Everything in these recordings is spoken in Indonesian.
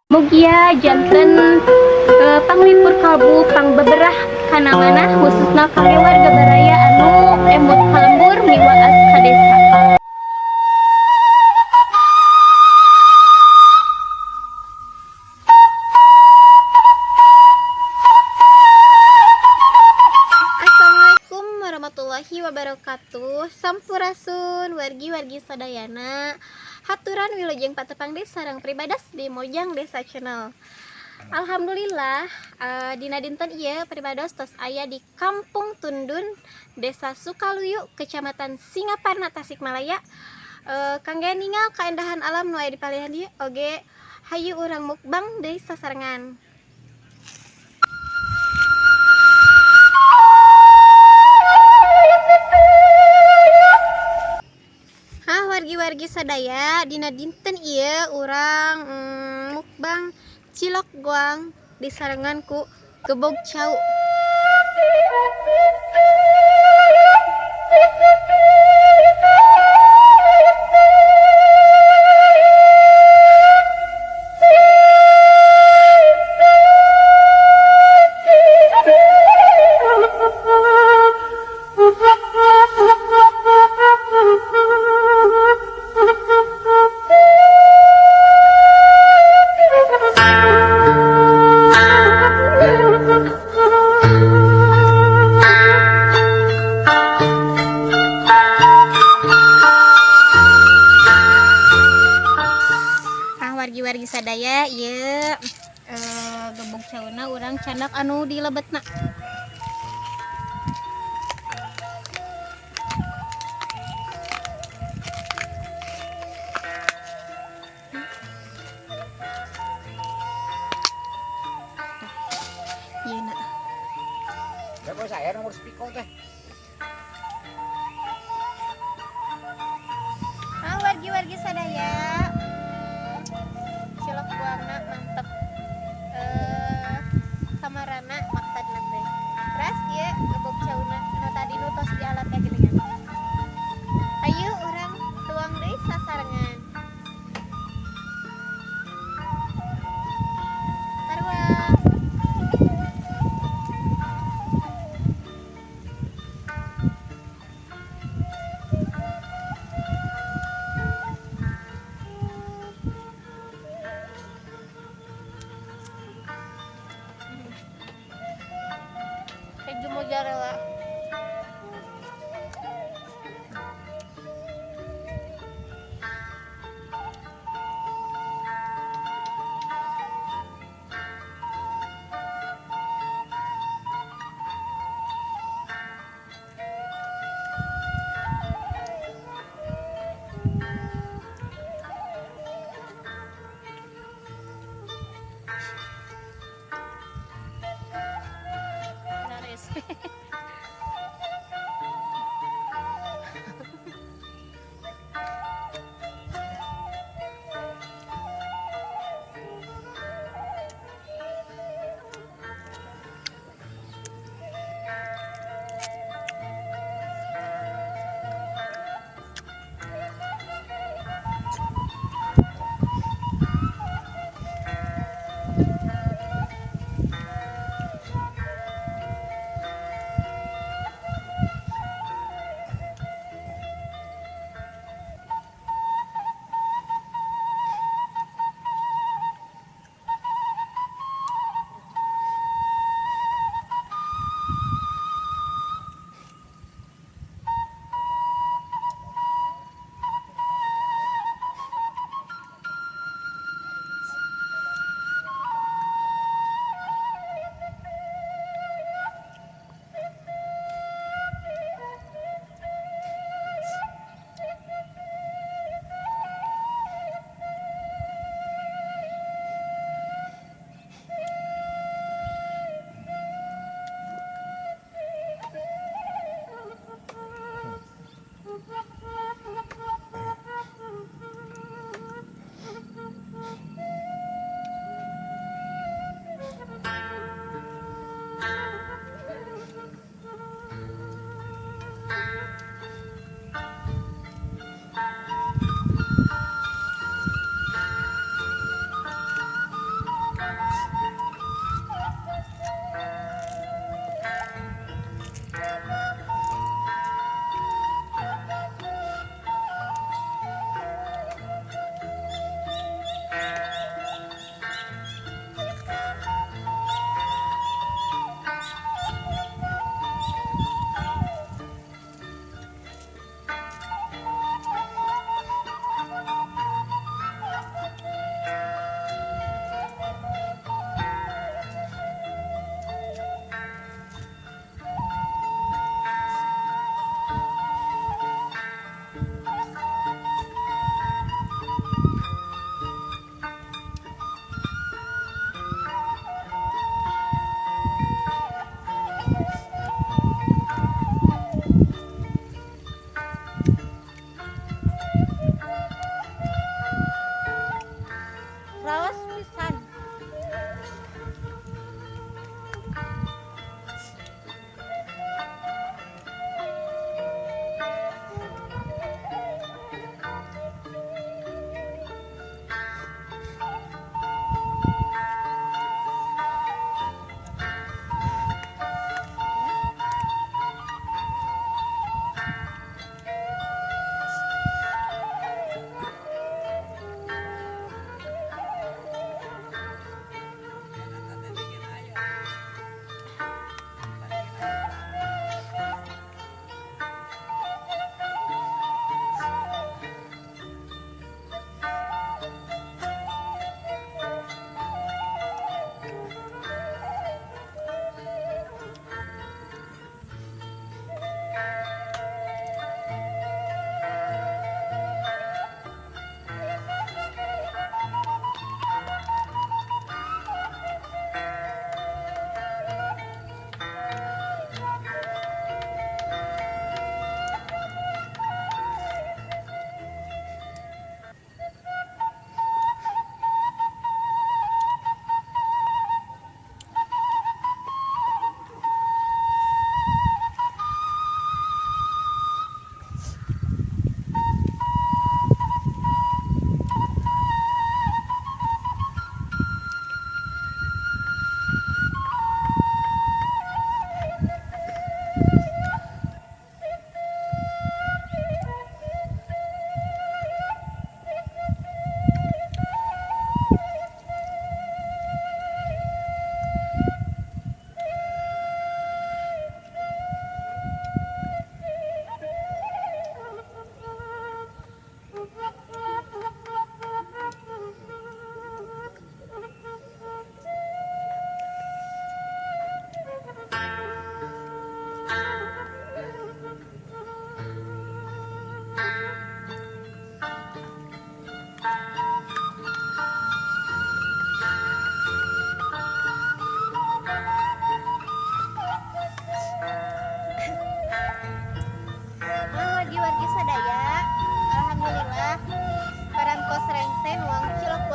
Mugia janten panglipur kalbu pang beberah kana mana khususna kangge warga baraya anu emut kalembur miwaas ka desa. Assalamualaikum warahmatullahi wabarakatuh. Sampurasun wargi-wargi sadayana. Haturan wilujeng patepang desa sareng pribadas di Mojang Desa Channel. Alhamdulillah dina dinten ieu pribados tos aya di Kampung Tundun, Desa Sukaluyu, Kecamatan Singaparna, Tasikmalaya. Kangge ningal kaendahan alam nu aya di palihan ieu oge hayu urang mukbang deui sasarengan. Wargi-wargi sadaya dina dinten ieu urang mukbang cilok goang disarengan ku gebog cau. Wargi-wargi sadaya ieu gebog cauna urang candak anu dilebetna. Ieuna. Berapa saya nomor spikol teh? Wargi-wargi sadaya cilok goangna mantep. Samarana maksudna teh. Ras ieu gebog cauna nu tadi nu tos di alat kayak gini kan. Ayo urang tuang deui sasarengan. Taruang. Keju mozzarella. Laris.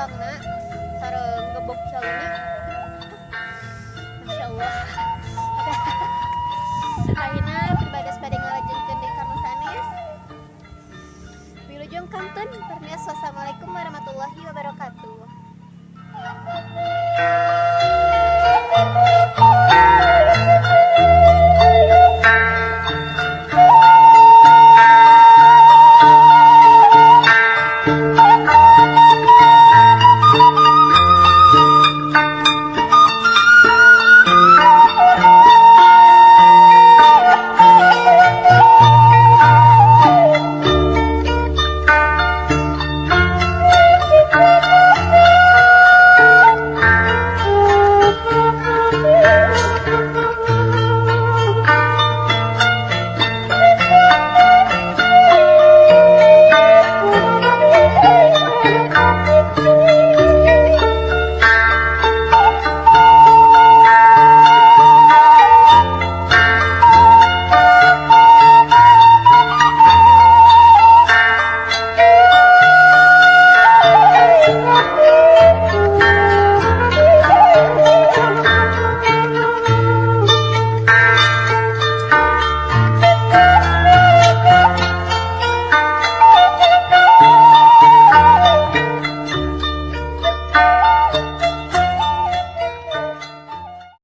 bawangna sareng gebuk sauni. Masya Allah.